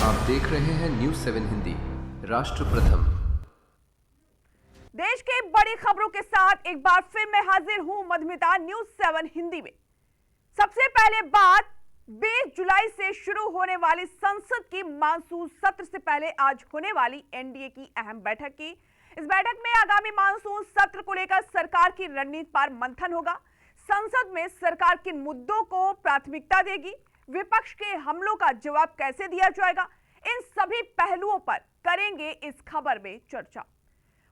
आप देख रहे हैं न्यूज 7 हिंदी, राष्ट्र प्रथम। देश के बड़ी खबरों के साथ एक बार फिर मैं हाजिर हूं मधुमिता न्यूज 7 हिंदी में। सबसे पहले बात 20 जुलाई से शुरू होने वाली संसद की मानसून सत्र से पहले आज होने वाली एनडीए की अहम बैठक की। इस बैठक में आगामी मानसून सत्र को लेकर सरकार की रणनीति पर मंथन होगा। संसद में सरकार किन मुद्दों को प्राथमिकता देगी, विपक्ष के हमलों का जवाब कैसे दिया जाएगा, इन सभी पहलुओं पर करेंगे इस खबर में चर्चा।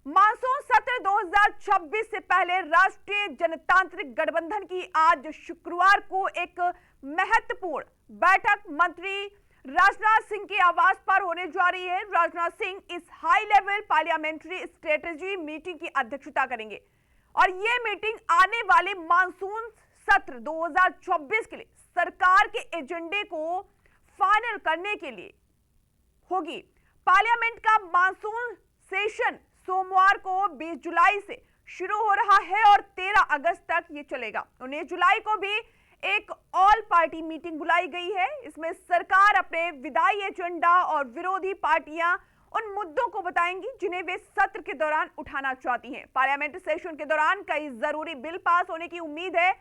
मानसून सत्र 2026 से पहले राष्ट्रीय जनतांत्रिक गठबंधन की आज शुक्रवार को एक महत्वपूर्ण बैठक मंत्री राजनाथ सिंह के आवास पर होने जा रही है। राजनाथ सिंह इस high level parliamentary strategy meeting की अध्यक्षता करेंगे और ये मीटिंग आने वाले मानसून सत्र 2024 के लिए सरकार के एजेंडे को फाइनल करने के लिए होगी। पार्लियामेंट का मानसून सेशन सोमवार को 20 जुलाई से शुरू हो रहा है और 13 अगस्त तक ये चलेगा। 19 जुलाई को भी एक ऑल पार्टी मीटिंग बुलाई गई है। इसमें सरकार अपने विधायी एजेंडा और विरोधी पार्टियां उन मुद्दों को बताएंगी जिन्हें वे सत्र के दौरान उठाना चाहती हैं। पार्लियामेंट्री सेशन के दौरान कई जरूरी बिल पास होने की उम्मीद है।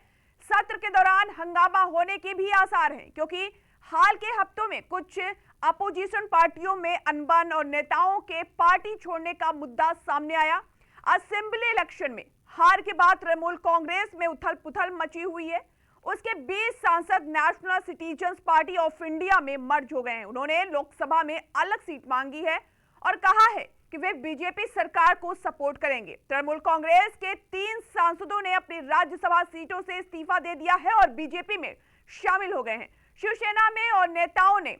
सत्र के दौरान हंगामा होने के भी आसार हैं, क्योंकि हाल के हफ्तों में कुछ अपोजिशन पार्टियों में अनबन और नेताओं के पार्टी छोड़ने का मुद्दा सामने आया। असेंबली इलेक्शन में हार के बाद तृणमूल कांग्रेस में उथल-पुथल मची हुई है। उसके 20 सांसद national citizens party of India में मर्ज हो गए हैं। उन्होंने लोकसभा में अलग सीट मांगी है और कहा है कि वे बीजेपी सरकार को सपोर्ट करेंगे। तृणमूल कांग्रेस के 3 सांसदों ने अपनी राज्यसभा सीटों से इस्तीफा दे दिया है और बीजेपी में शामिल हो गए हैं। शिवसेना में और नेताओं ने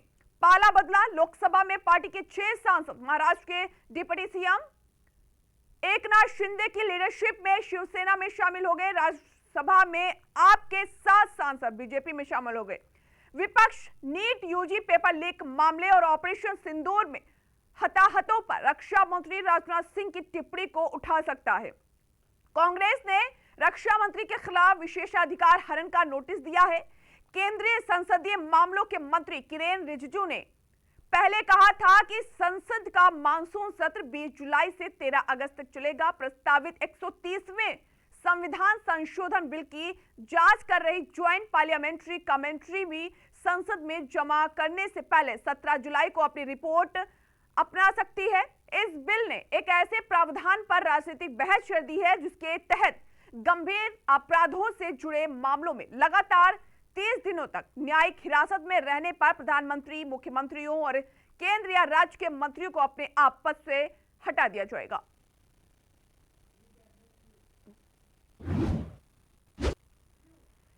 पाला बदला। लोकसभा में पार्टी के 6 सांसद महाराष्ट्र के डिप्टी सीएम एकनाथ शिंदे की लीडरशिप में शिवसेना में शामिल हो गए। राज्यसभा में आपके 7 सांसद बीजेपी में शामिल हो गए। विपक्ष नीट यूजी पेपर लीक मामले और ऑपरेशन सिंदूर में हताहतों पर रक्षा मंत्री राजनाथ सिंह की टिप्पणी को उठा सकता है। कांग्रेस ने रक्षा मंत्री के खिलाफ विशेषाधिकार हनन का नोटिस दिया है। केंद्रीय संसदीय मामलों के मंत्री किरेन रिजिजू ने पहले कहा था कि संसद का मानसून सत्र 20 जुलाई से 13 अगस्त तक चलेगा। प्रस्तावित 130वें संविधान संशोधन बिल की जांच कर रही ज्वाइंट पार्लियामेंट्री कमेटी भी संसद में जमा करने से पहले 17 जुलाई को अपनी रिपोर्ट अपना सकती है। इस बिल ने एक ऐसे प्रावधान पर राजनीतिक बहस छेड़ दी है जिसके तहत गंभीर अपराधों से जुड़े मामलों में लगातार 30 दिनों तक न्यायिक हिरासत में रहने पर प्रधानमंत्री, मुख्यमंत्रियों और केंद्र या राज्य के मंत्रियों को अपने आप पद से हटा दिया जाएगा।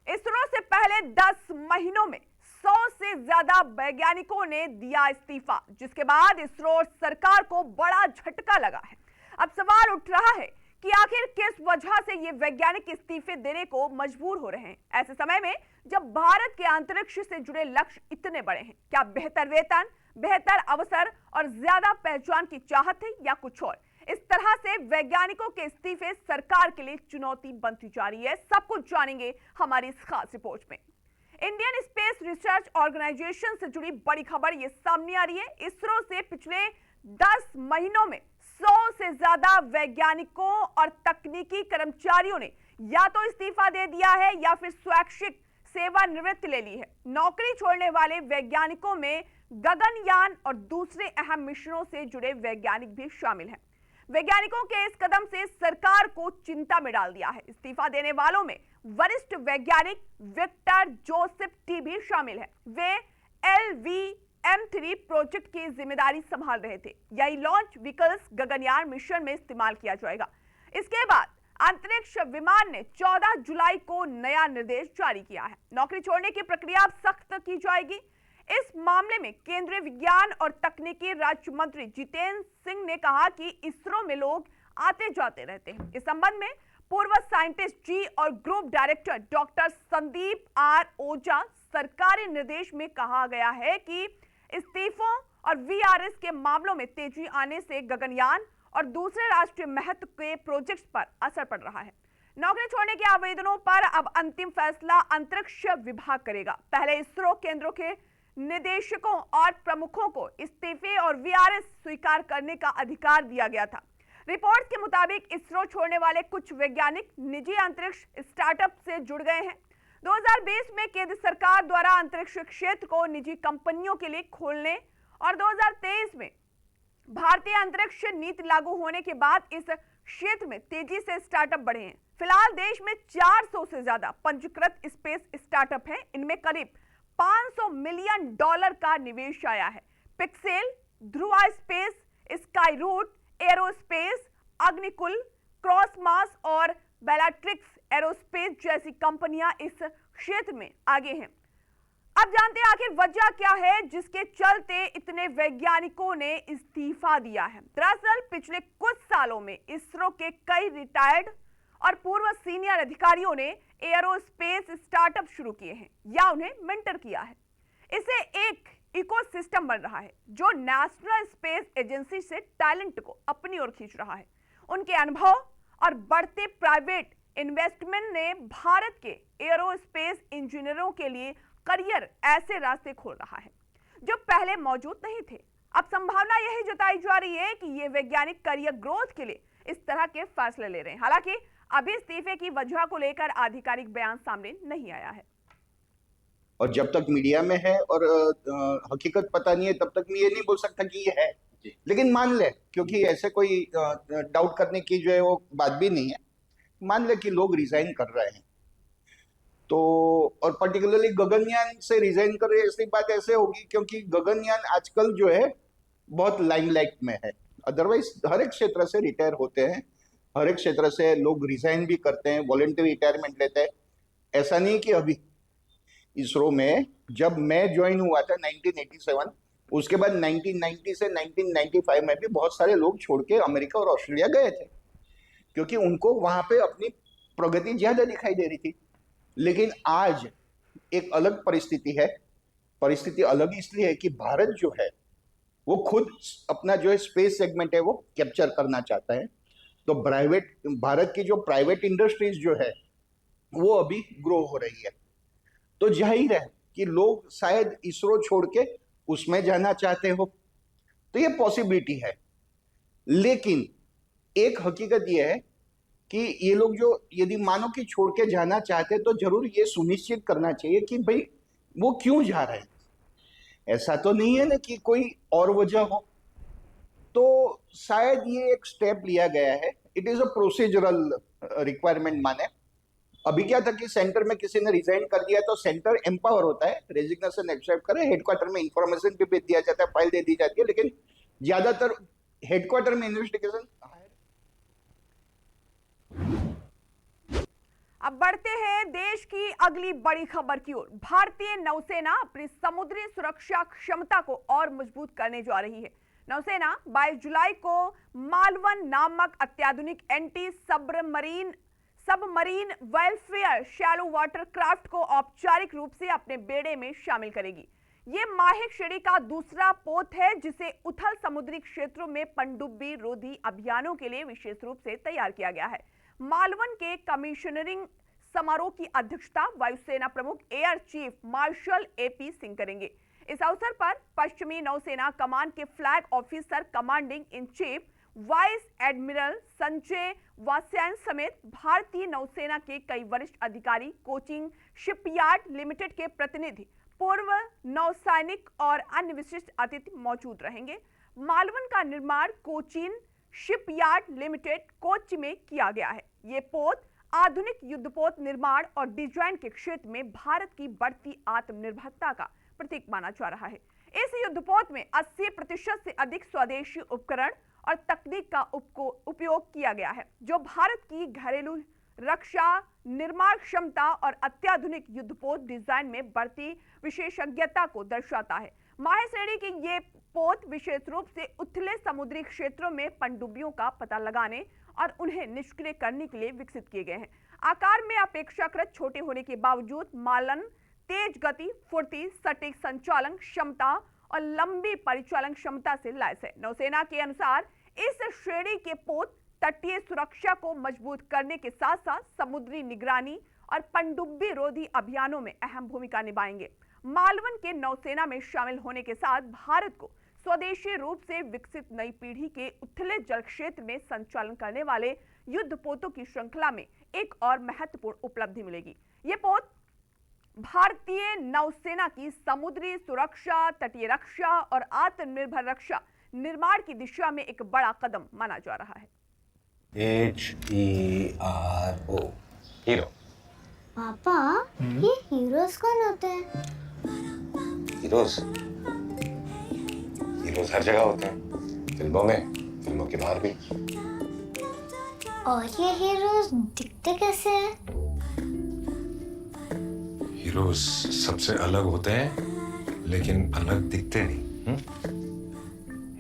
इसरो से पहले 10 महीनों में 100 से ज्यादा वैज्ञानिकों ने दिया इस्तीफा, जिसके बाद इसरो और सरकार को बड़ा झटका लगा है। अब सवाल उठ रहा है कि आखिर किस वजह से ये वैज्ञानिक इस्तीफे देने को मजबूर हो रहे हैं। ऐसे समय में जब भारत के अंतरिक्ष से जुड़े लक्ष्य इतने बड़े हैं, क्या बेहतर वेतन, बेहतर अवसर और ज्यादा पहचान की चाहत है या कुछ और? इस तरह से वैज्ञानिकों के इस्तीफे सरकार के लिए चुनौती बनती जा रही है। सब कुछ जानेंगे हमारी इस खास रिपोर्ट में। इंडियन स्पेस रिसर्च ऑर्गेनाइजेशन से जुड़ी बड़ी खबर ये सामने आ रही है। इसरो से पिछले 10 महीनों में 100 से ज्यादा वैज्ञानिकों और तकनीकी कर्मचारियों ने या तो इस्तीफा दे दिया है या फिर स्वैच्छिक सेवानिवृत्ति ले ली है। नौकरी छोड़ने वाले वैज्ञानिकों में गगनयान और दूसरे अहम मिशनों से जुड़े वैज्ञानिक भी शामिल हैं। वैज्ञानिकों के इस कदम से सरकार को चिंता में डाल दिया है। इस्तीफा देने वालों में वरिष्ठ वैज्ञानिक विक्टर जोसेफ टी भी शामिल है। वे LVM-3 प्रोजेक्ट की जिम्मेदारी संभाल रहे थे। यही लॉन्च व्हीकल्स गगनयान मिशन में इस्तेमाल किया जाएगा। इसके बाद अंतरिक्ष विमान ने 14 जुलाई को नया निर्देश जारी किया है। नौकरी छोड़ने की प्रक्रिया अब सख्त की जाएगी। इस मामले में केंद्रीय विज्ञान और तकनीकी राज्य मंत्री जितेंद्र सिंह ने कहा कि इसरो में लोग आते जाते रहते हैं। इस संबंध में पूर्व साइंटिस्ट जी और group director doctor Sandeep R Ojha सरकारी निर्देश में कहा गया है कि इस्तीफों और VRS के मामलों में तेजी आने से गगनयान और दूसरे राष्ट्रीय महत्व के प्रोजेक्ट्स पर असर पड़ रहा है। नौकरी छोड़ने के आवेदनों पर अब अंतिम फैसला अंतरिक्ष विभाग करेगा। पहले इसरो केंद्रों के निदेशकों और प्रमुखों को इस्तीफे और वीआरएस स्वीकार करने का अधिकार दिया गया था। रिपोर्ट के मुताबिक इसरो छोड़ने वाले कुछ वैज्ञानिक निजी अंतरिक्ष स्टार्टअप से जुड़ गए हैं। 2020 में केंद्र सरकार द्वारा अंतरिक्ष क्षेत्र को निजी कंपनियों के लिए खोलने और 2023 में भारतीय अंतरिक्ष नीति लागू होने के बाद इस क्षेत्र में तेजी से स्टार्टअप बढ़े हैं। फिलहाल देश में 400 से ज्यादा पंजीकृत स्पेस स्टार्टअप हैं। इनमें करीब $500 मिलियन का निवेश आया है। Pixxel, Dhruva space, Skyroot aerospace, Agnikul, क्रॉसमास और बेलाट्रिक्स एरोस्पेस जैसी कंपनियां इस क्षेत्र में आगे हैं। अब जानते हैं आखिर वजह क्या है जिसके चलते इतने वैज्ञानिकों ने इस्तीफा दिया है। दरअसल पिछले कुछ सालों में इसरो के कई रिटायर्ड और पूर्व सीनियर अधिकारियों ने एरोस्पेस स्टार्टअप शुरू किए हैं या उन्हें मेंटर किया है। इससे एक इकोसिस्टम बन रहा है जो नेशनल स्पेस एजेंसी से टैलेंट को अपनी ओर खींच रहा है। उनके अनुभव और बढ़ते प्राइवेट इन्वेस्टमेंट ने भारत के एरोस्पेस इंजीनियरों के लिए करियर ऐसे रास्ते खोल रहा है जो पहले मौजूद नहीं थे। अब संभावना यही जताई जा रही है कि ये वैज्ञानिक करियर ग्रोथ के लिए इस तरह के फैसले ले रहे हैं। हालांकि अभी इस्तीफे की वजह को लेकर आधिकारिक बयान सामने नहीं आया है और जब तक मीडिया में है और हकीकत पता नहीं है तब तक मैं ये नहीं बोल सकता कि ये है। लेकिन मान ले, क्योंकि ऐसे कोई डाउट करने की जो है वो बात भी नहीं है, मान ले कि लोग रिजाइन कर रहे हैं तो, और पर्टिकुलरली गगनयान से रिजाइन कर रहे हैं, ऐसी बात ऐसे होगी क्योंकि गगनयान आजकल जो है बहुत लाइमलाइट में है। अदरवाइज हर एक क्षेत्र से रिटायर होते हैं, हर एक क्षेत्र से लोग रिजाइन भी करते हैं, वॉलंटरी रिटायरमेंट लेते हैं। ऐसा नहीं कि अभी इसरो में जब मैं ज्वाइन हुआ था 1987, उसके बाद 1990 से 1995 में भी बहुत सारे लोग छोड़ के अमेरिका और ऑस्ट्रेलिया गए थे क्योंकि उनको वहां पे अपनी प्रगति ज्यादा दिखाई दे रही थी। लेकिन आज एक अलग परिस्थिति है। परिस्थिति अलग इसलिए है कि भारत जो है वो खुद अपना जो है स्पेस सेगमेंट है वो कैप्चर करना चाहता है। तो भारत की जो प्राइवेट इंडस्ट्रीज जो है वो अभी ग्रो हो रही है। तो जाहिर है कि लोग शायद इसरो छोड़ के उसमें जाना चाहते हो, तो ये पॉसिबिलिटी है। लेकिन एक हकीकत ये है कि ये लोग जो यदि मानो कि छोड़ के जाना चाहते हैं तो जरूर ये सुनिश्चित करना चाहिए कि भाई वो क्यों जा रहे हैं। ऐसा तो नहीं है ना कि कोई और वजह हो। तो शायद ये एक स्टेप लिया गया है। It is a procedural requirement. माने अभी क्या था कि सेंटर में किसी ने रिजाइन कर दिया तो सेंटर एम्पावर होता है, रेजिग्नेशन एक्सेप्ट करे, हेडक्वार्टर में इंफॉर्मेशन भी भेज दिया जाता है, फाइल दे दी जाती है, लेकिन ज्यादातर हेडक्वार्टर में इन्वेस्टिगेशन। अब बढ़ते हैं देश की अगली बड़ी खबर की ओर। भारतीय नौसेना अपनी समुद्री सुरक्षा क्षमता को और मजबूत करने जा रही है। नौसेना 22 जुलाई को मालवन नामक अत्याधुनिक anti submarine welfare shallow water craft को औपचारिक रूप से अपने बेड़े में शामिल करेगी। ये माहिक श्रेणी का दूसरा पोत है जिसे उथल समुद्री क्षेत्रों में पनडुब्बी रोधी अभियानों के लिए विशेष रूप से तैयार किया गया है। मालवन के कमीशनरिंग समारोह की अध्यक्षता वायुसेना प्रमुख air chief marshal A P Singh करेंगे। इस अवसर पर पश्चिमी नौसेना कमान के flag officer commanding in chief vice admiral Sanjay Vatsayan समेत भारतीय नौसेना के कई वरिष्ठ अधिकारी, कोचिंग शिपयार्ड लिमिटेड के प्रतिनिधि, पूर्व नौसैनिक और अन्य विशिष्ट अतिथि मौजूद रहेंगे। मालवन का निर्माण कोचिन शिपयार्ड लिमिटेड कोच्चि में किया गया है। ये पोत आधुनिक युद्धपोत निर्माण और डिजाइन के क्षेत्र में भारत की बढ़ती आत्मनिर्भरता का प्रतीक माना जा रहा है। इस युद्धपोत में 80% से अधिक स्वदेशी उपकरण और तकनीक का उपयोग किया गया है जो भारत की घरेलू रक्षा, निर्माण क्षमता और अत्याधुनिक युद्धपोत डिजाइन में बढ़ती विशेषज्ञता को दर्शाता है। माहे श्रेणी की ये पोत विशेष रूप से उथले समुद्री क्षेत्रों में पनडुब्बियों का पता लगाने और उन्हें निष्क्रिय करने के लिए विकसित किए गए हैं। आकार में अपेक्षाकृत छोटे होने के बावजूद मालन तेज गति, फुर्ती, सटीक संचालन क्षमता और लंबी परिचालन क्षमता से लैस है। नौसेना के अनुसार इस श्रेणी के पोत तटीय सुरक्षा को मजबूत करने के साथ साथ समुद्री निगरानी और पनडुब्बी रोधी अभियानों में अहम भूमिका निभाएंगे। मालवन के नौसेना में शामिल होने के साथ भारत को स्वदेशी रूप से विकसित नई पीढ़ी के उथले जल क्षेत्र में संचालन करने वाले युद्धपोतों की श्रृंखला में एक और महत्वपूर्ण उपलब्धि मिलेगी। ये पोत भारतीय नौसेना की समुद्री सुरक्षा, तटीय रक्षा और आत्मनिर्भर रक्षा निर्माण की दिशा में एक बड़ा कदम माना जा रहा है। HERO hero. पापा, ये हीरोज कौन होते हैं? हीरोज हर जगह होते हैं, फिल्मों में, फिल्मों के बाहर भी। और ये हीरोज दिखते कैसे हैं? हीरोज सबसे अलग होते हैं, लेकिन अलग दिखते नहीं।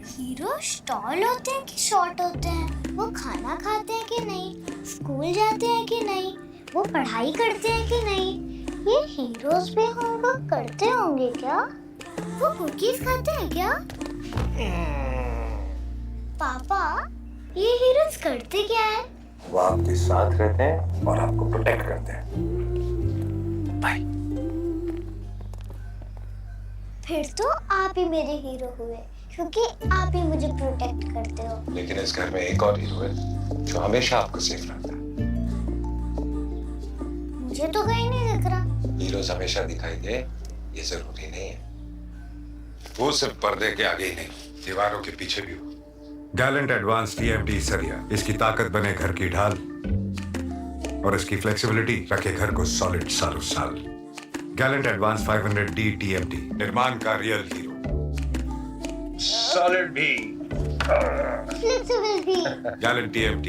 हीरो टॉल होते हैं कि शॉर्ट होते हैं? वो खाना खाते हैं कि नहीं? स्कूल जाते हैं कि नहीं? वो पढ़ाई करते हैं कि नहीं? ये हीरोज भी होमवर्क करते होंगे क्या? वो कुकीज खाते हैं क्या? पापा, ये हीरोज करते क्या है? वो आपके साथ रहते हैं और आपको प्रोटेक्ट करते हैं। बाय। फिर तो आप ही मेरे हीरो हुए, क्योंकि आप ही मुझे प्रोटेक्ट करते हो। लेकिन इस घर में एक और हीरो है जो हमेशा आपको सेफ रखता है। मुझे तो कहीं नहीं दिख रहा। हीरोज हमेशा दिखाई दे ये जरूरी नहीं है। वो सिर्फ पर्दे के आगे ही नहीं, दीवारों के पीछे भी हो। गैलेंट एडवांस TMT सरिया, इसकी ताकत बने घर की ढाल और इसकी फ्लेक्सिबिलिटी रखे घर को सॉलिड सालों साल। गैलेंट एडवांस 500D TMT, निर्माण का रियल हीरो। सॉलिड भी, फ्लेक्सिबल भी। Gallant TMT।